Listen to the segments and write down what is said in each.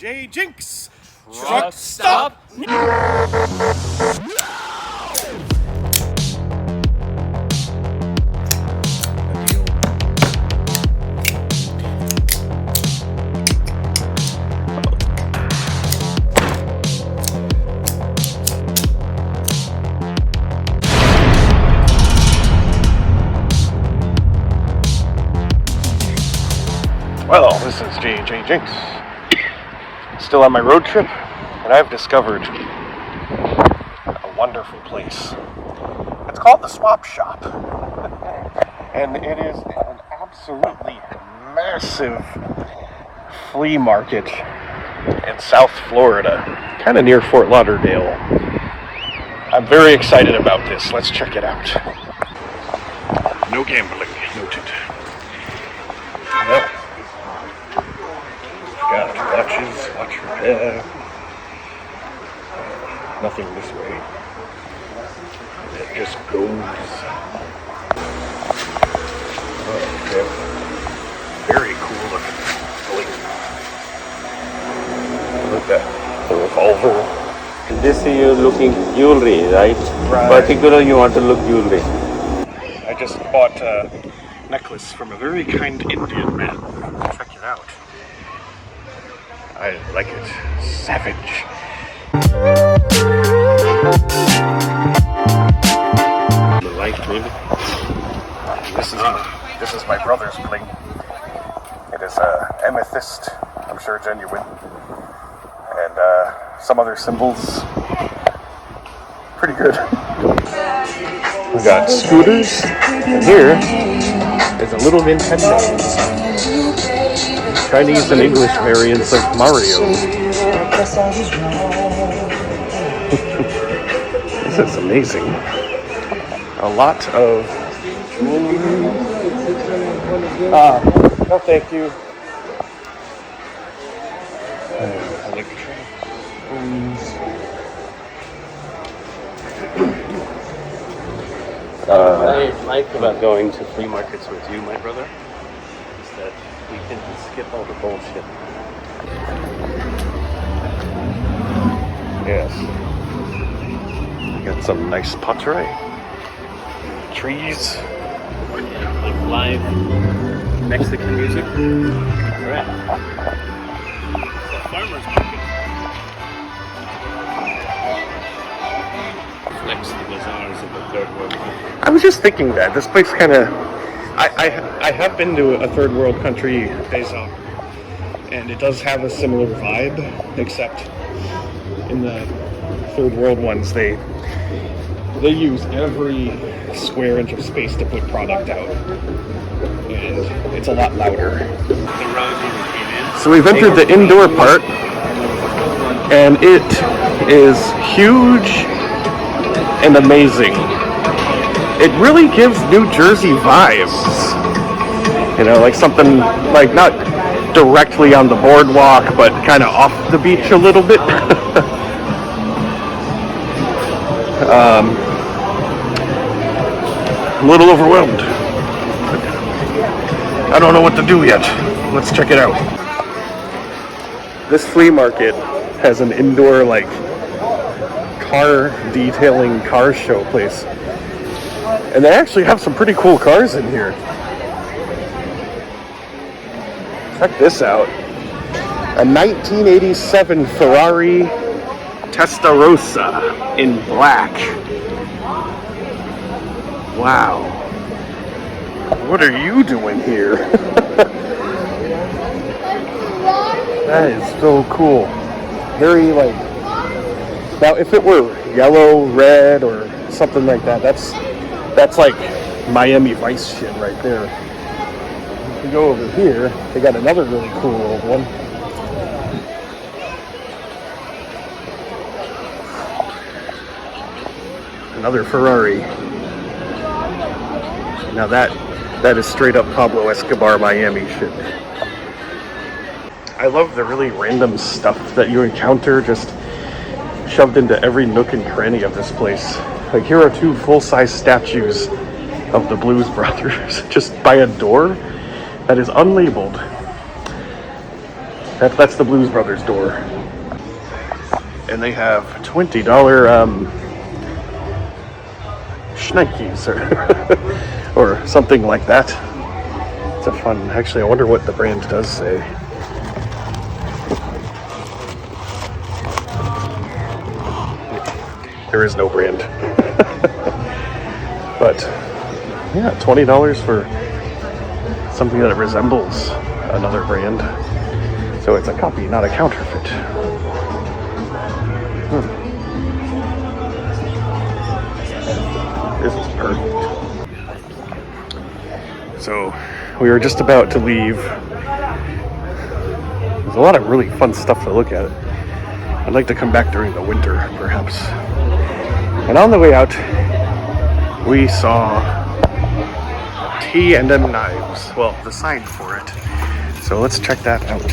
J Jinx! Truck stop! Well, this is J Jinx. Still on my road trip, and I've discovered a wonderful place. It's called the Swap Shop, and it is an absolutely massive flea market in South Florida, kind of near Fort Lauderdale. I'm very excited about this. Let's check it out. No gambling noted. Yep. Got watches, watch repair. Nothing this way. It just goes. Okay. Very cool looking. Look at that. The revolver. This you're looking jewelry, right? Right. Particular you want to look jewelry. I just bought a necklace from a very kind Indian man. Check it out. I like it. Savage. The light maybe. This is my brother's bling. It is a amethyst. I'm sure genuine. And some other symbols. Pretty good. We got scooters, and here is a little Nintendo. Chinese and English variants of Mario. This is amazing. A lot of jewelry. No thank you. What I like about going to flea markets with you, my brother, is that we can skip all the bullshit. Yes. We got some nice pottery. Trees. Yeah, like live Mexican music. Correct. It's a farmer's market. Reflects the bazaars of the third world. I was just thinking that this place kind of. I have been to a third world country, Bazaar, and it does have a similar vibe, except in the third world ones they use every square inch of space to put product out, and it's a lot louder. The road we came in. So we've entered the indoor part, and it is huge and amazing. It really gives New Jersey vibes. You know, like something like not directly on the boardwalk, but kind of off the beach a little bit. I'm a little overwhelmed. I don't know what to do yet. Let's check it out. This flea market has an indoor, like, car detailing car show place. And they actually have some pretty cool cars in here. Check this out. A 1987 Ferrari Testarossa in black. Wow. What are you doing here? That is so cool. Very, like... Now, if it were yellow, red, or something like that, that's like Miami Vice shit right there. If you go over here, they got another really cool old one. Another Ferrari. Now that is straight up Pablo Escobar Miami shit. I love the really random stuff that you encounter just shoved into every nook and cranny of this place. Like, here are two full-size statues of the Blues Brothers just by a door that is unlabeled. That's the Blues Brothers door. And they have $20 schnikes or something like that. It's a fun. Actually, I wonder what the brand does say. There is no brand. But yeah, $20 for something that resembles another brand. So it's a copy, not a counterfeit. This is perfect. So we were just about to leave. There's a lot of really fun stuff to look at. I'd like to come back during the winter, perhaps. And on the way out, we saw T&M Knives. Well, the sign for it. So let's check that out.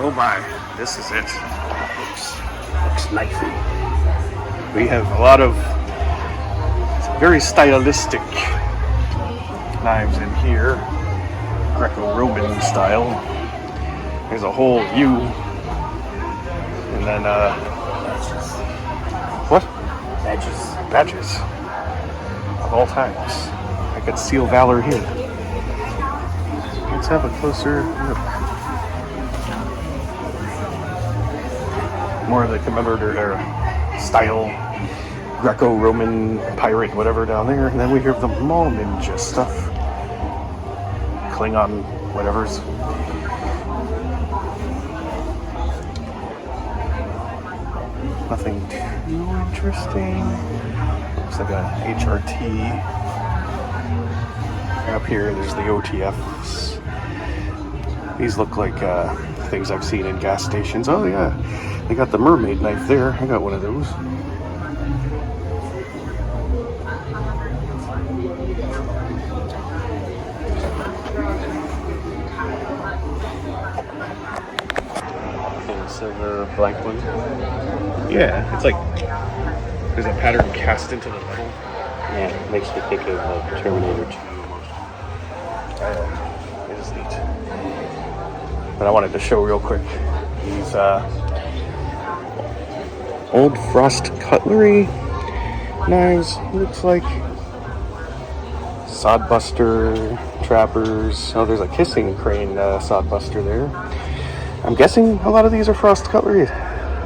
Oh my, this is it. Looks knifey. We have a lot of very stylistic knives in here, Greco-Roman style. There's a whole U, and then what? Badges of all times. I could seal valor here. Let's have a closer look. More of the commemorative style, Greco-Roman pirate, whatever down there, and then we have the Mall Ninja stuff, Klingon, whatever's. Nothing too interesting. Looks like a HRT. Up here, there's the OTFs. These look like things I've seen in gas stations. Oh yeah, they got the mermaid knife there. I got one of those. Silver black one. Yeah, it's like there's a pattern cast into the metal. Yeah, it makes me think of Terminator 2 almost. It is neat. But I wanted to show real quick these old frost cutlery knives. Looks like sodbuster trappers. Oh, there's a kissing crane sodbuster there. I'm guessing a lot of these are Frost cutlery.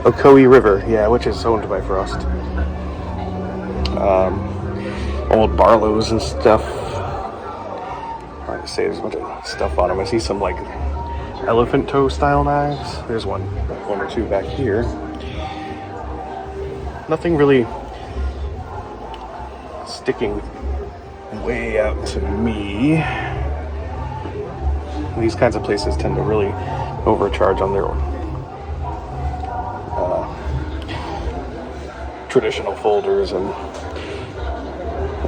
Ocoee River, yeah, which is owned by Frost. Old Barlows and stuff. Hard to say, there's a bunch of stuff on them. I see some like elephant toe style knives. There's one or two back here. Nothing really sticking way out to me. These kinds of places tend to really overcharge on their traditional folders, and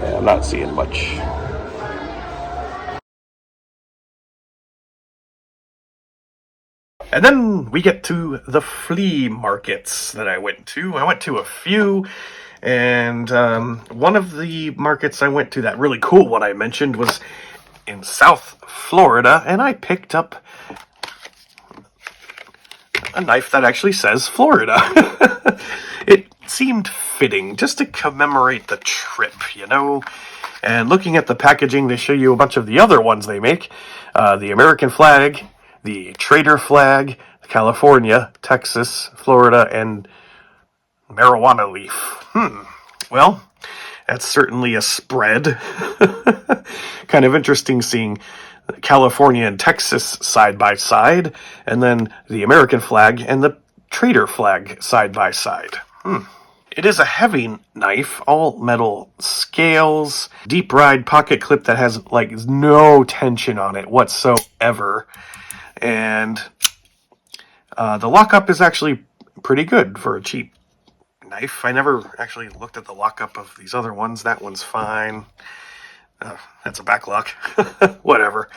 yeah, I'm not seeing much. And then we get to the flea markets that I went to. I went to a few, and one of the markets I went to, that really cool one I mentioned, was in South Florida, and I picked up a knife that actually says Florida. It seemed fitting just to commemorate the trip, you know. And looking at the packaging, they show you a bunch of the other ones they make. The American flag, the Trader flag, California, Texas, Florida, and marijuana leaf. Well, that's certainly a spread. Kind of interesting seeing California and Texas side by side, and then the American flag and the Trader flag side by side. It is a heavy knife, all metal scales, deep ride pocket clip that has like no tension on it whatsoever, and the lockup is actually pretty good for a cheap knife. I never actually looked at the lockup of these other ones. That one's fine. That's a back lock. Whatever.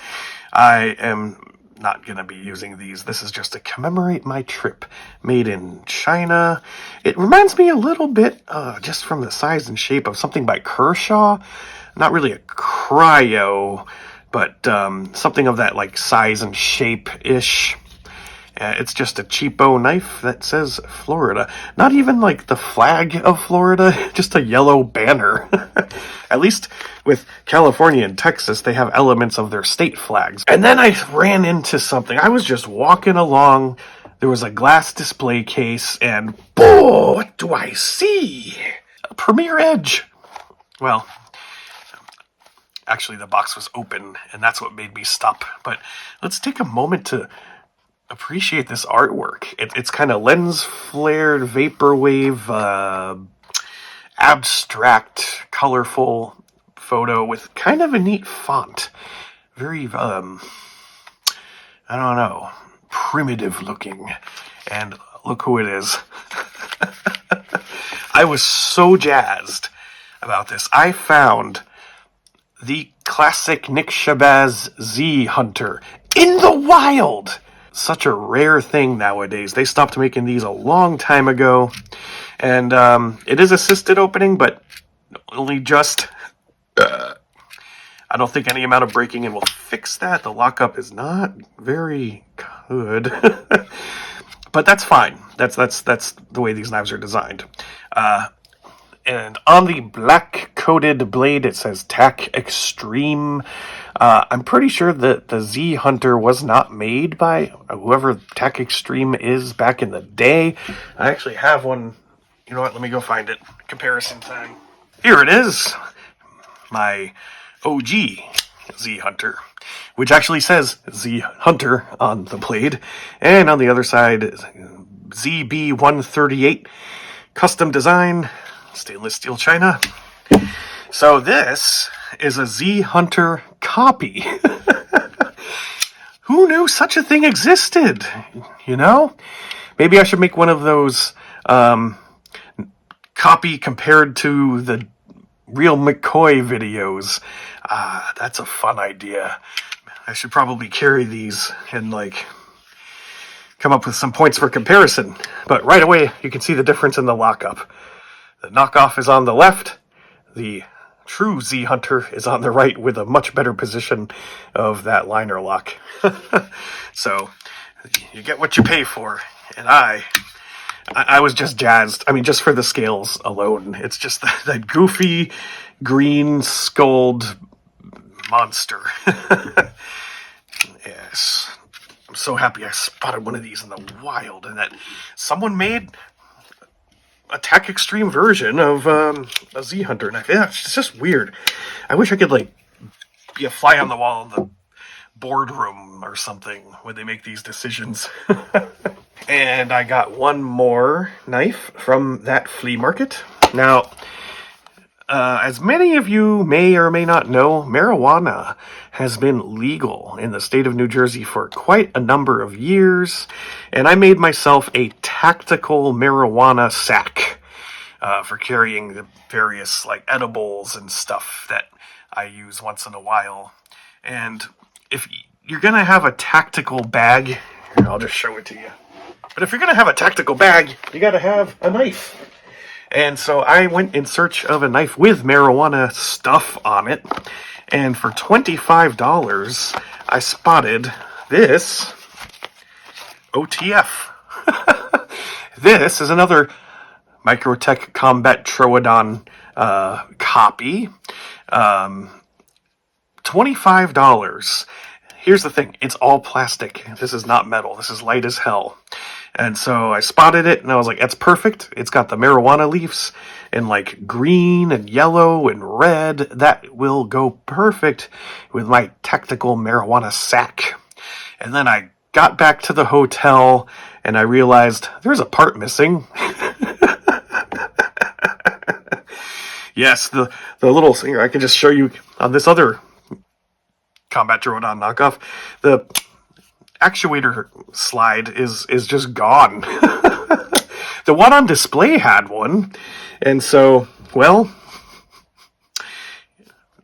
I am not going to be using these. This is just to commemorate my trip. Made in China. It reminds me a little bit, just from the size and shape, of something by Kershaw. Not really a cryo, but something of that like size and shape-ish. It's just a cheapo knife that says Florida. Not even like the flag of Florida, just a yellow banner. At least with California and Texas, they have elements of their state flags. And then I ran into something. I was just walking along. There was a glass display case, and boom, what do I see? A Premier Edge. Well, actually the box was open, and that's what made me stop. But let's take a moment to appreciate this artwork. It's kind of lens flared, vaporwave, abstract, colorful photo with kind of a neat font. Very, I don't know, primitive looking. And look who it is. I was so jazzed about this. I found the classic Nick Shabazz Z Hunter in the wild. Such a rare thing nowadays. They stopped making these a long time ago. And it is assisted opening, but only just. I don't think any amount of breaking in will fix that. The lockup is not very good. But that's fine. That's the way these knives are designed. And on the black-coated blade, it says Tac Extreme. I'm pretty sure that the Z Hunter was not made by whoever Tac Extreme is back in the day. I actually have one. You know what? Let me go find it. Comparison time. Here it is. My OG Z Hunter, which actually says Z Hunter on the blade. And on the other side is ZB138. Custom design. Stainless steel china. So this is a Z Hunter copy. Who knew such a thing existed? You know? Maybe I should make one of those copy compared to the real McCoy videos. That's a fun idea. I should probably carry these and come up with some points for comparison. But right away you can see the difference in the lockup. The knockoff is on the left. The true Z Hunter is on the right with a much better position of that liner lock. So you get what you pay for. And I was just jazzed. I mean, just for the scales alone. It's just that goofy green skulled monster. Yes. I'm so happy I spotted one of these in the wild, and that someone made a Tac Extreme version of a Z Hunter knife. Yeah, it's just weird. I wish I could be a fly on the wall in the boardroom or something when they make these decisions. And I got one more knife from that flea market. Now, as many of you may or may not know, marijuana has been legal in the state of New Jersey for quite a number of years, and I made myself a tactical marijuana sack for carrying the various edibles and stuff that I use once in a while. And if you're gonna have a tactical bag, here, I'll just show it to you. But if you're gonna have a tactical bag, you gotta have a knife. And so I went in search of a knife with marijuana stuff on it. And for $25, I spotted this OTF. This is another Microtech Combat Troodon copy. $25. Here's the thing. It's all plastic. This is not metal. This is light as hell. And so I spotted it, and I was like, that's perfect. It's got the marijuana leaves in green and yellow and red. That will go perfect with my tactical marijuana sack. And then I got back to the hotel, and I realized there's a part missing. Yes, the little thing, I can just show you on this other Combat Troodon knockoff. The actuator slide is just gone. The one on display had one, and so, well,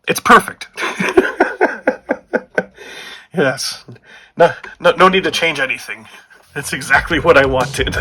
it's perfect. Yes. No need to change anything. It's exactly what I wanted.